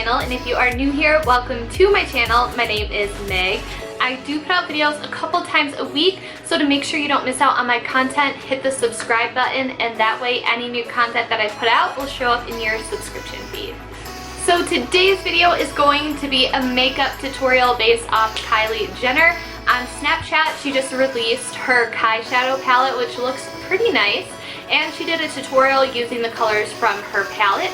channel, and if you are new here, welcome to my channel. My name is Meg. I do put out videos a couple times a week, so to make sure you don't miss out on my content, hit the subscribe button, and that way any new content that I put out will show up in your subscription feed. So today's video is going to be a makeup tutorial based off Kylie Jenner. On Snapchat, she just released her KyShadow palette, which looks pretty nice, and she did a tutorial using the colors from her palette.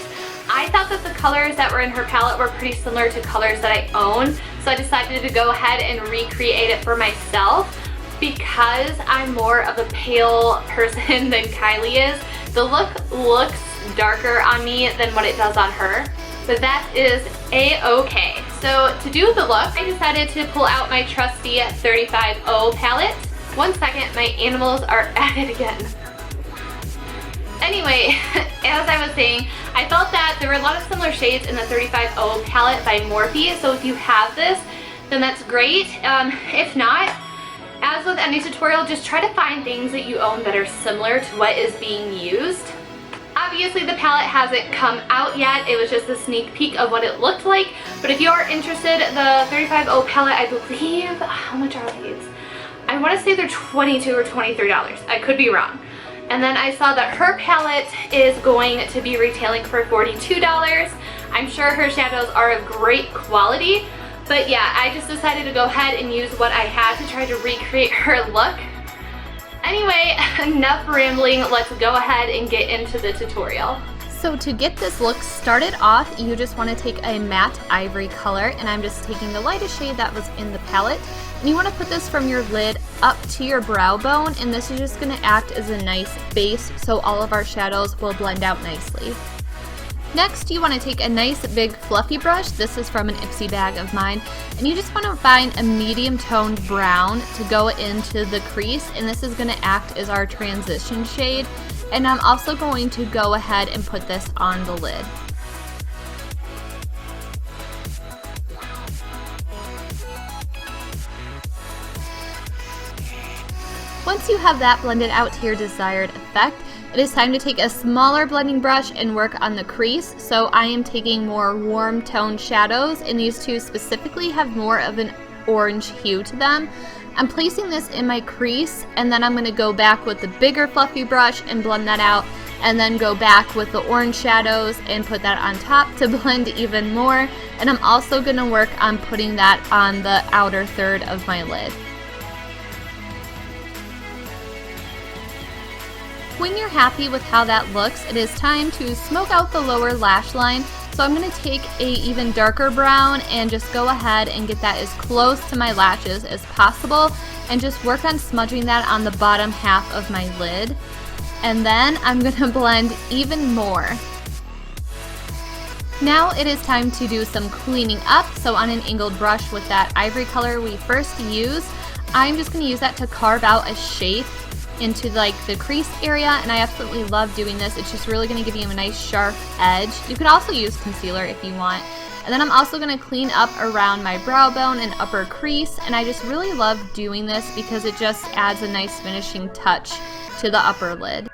I thought that the colors that were in her palette were pretty similar to colors that I own, so I decided to go ahead and recreate it for myself. Because I'm more of a pale person than Kylie is, the look looks darker on me than what it does on her, but that is a-okay. So to do the look, I decided to pull out my trusty 35O palette. One second, my animals are at it again. Anyway, as I was saying, I felt that there were a lot of similar shades in the 35O palette by Morphe, so if you have this, then that's great. If not, as with any tutorial, just try to find things that you own that are similar to what is being used. Obviously, the palette hasn't come out yet. It was just a sneak peek of what it looked like, but if you are interested, the 35O palette, I believe, how much are these? I want to say they're $22 or $23. I could be wrong. And then I saw that her palette is going to be retailing for $42. I'm sure her shadows are of great quality, but yeah, I just decided to go ahead and use what I had to try to recreate her look. Anyway, enough rambling, let's go ahead and get into the tutorial. So to get this look started off, you just want to take a matte ivory color, and I'm just taking the lightest shade that was in the palette. And you want to put this from your lid up to your brow bone, and this is just going to act as a nice base so all of our shadows will blend out nicely. Next, you want to take a nice big fluffy brush. This is from an Ipsy bag of mine, and you just want to find a medium toned brown to go into the crease, and this is going to act as our transition shade. And I'm also going to go ahead and put this on the lid. Once you have that blended out to your desired effect, it is time to take a smaller blending brush and work on the crease. So I am taking more warm toned shadows, and these two specifically have more of an orange hue to them. I'm placing this in my crease, and then I'm going to go back with the bigger fluffy brush and blend that out, and then go back with the orange shadows and put that on top to blend even more. And I'm also going to work on putting that on the outer third of my lid. When you're happy with how that looks, it is time to smoke out the lower lash line. So I'm going to take a even darker brown and just go ahead and get that as close to my lashes as possible, and just work on smudging that on the bottom half of my lid. And then I'm going to blend even more. Now it is time to do some cleaning up. So on an angled brush with that ivory color we first used, I'm just going to use that to carve out a shape into like the crease area, and I absolutely love doing this. It's just really going to give you a nice sharp edge. You could also use concealer if you want. And then I'm also going to clean up around my brow bone and upper crease, and I just really love doing this because it just adds a nice finishing touch to the upper lid.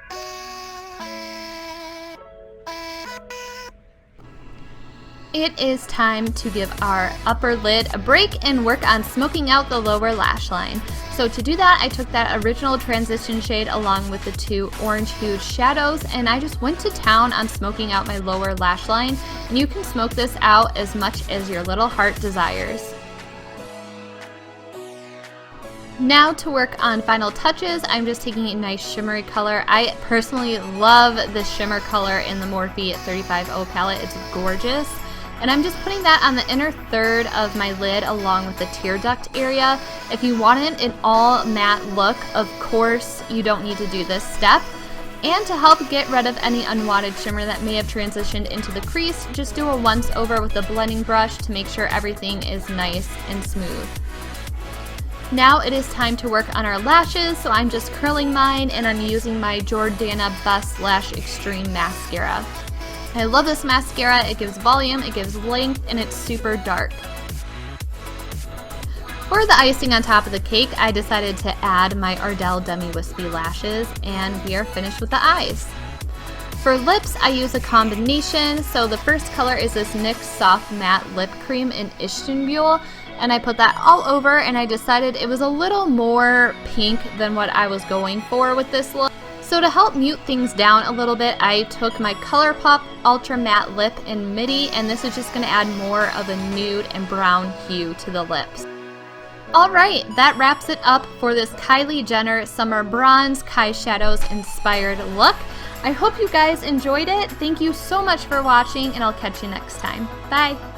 It is time to give our upper lid a break and work on smoking out the lower lash line. So to do that, I took that original transition shade along with the two orange hued shadows, and I just went to town on smoking out my lower lash line. And you can smoke this out as much as your little heart desires. Now to work on final touches, I'm just taking a nice shimmery color. I personally love the shimmer color in the Morphe 35O palette. It's gorgeous. And I'm just putting that on the inner third of my lid along with the tear duct area. If you wanted an all matte look, of course you don't need to do this step. And to help get rid of any unwanted shimmer that may have transitioned into the crease, just do a once over with a blending brush to make sure everything is nice and smooth. Now it is time to work on our lashes, so I'm just curling mine, and I'm using my Jordana Best Lash Extreme Mascara. I love this mascara. It gives volume, it gives length, and it's super dark. For the icing on top of the cake, I decided to add my Ardell Demi Wispy lashes, and we are finished with the eyes. For lips, I use a combination. So the first color is this NYX Soft Matte Lip Cream in Istanbul, and I put that all over, and I decided it was a little more pink than what I was going for with this look. So to help mute things down a little bit, I took my ColourPop Ultra Matte Lip in Midi, and this is just going to add more of a nude and brown hue to the lips. Alright, that wraps it up for this Kylie Jenner Summer Bronze KyShadows inspired look. I hope you guys enjoyed it. Thank you so much for watching, and I'll catch you next time. Bye!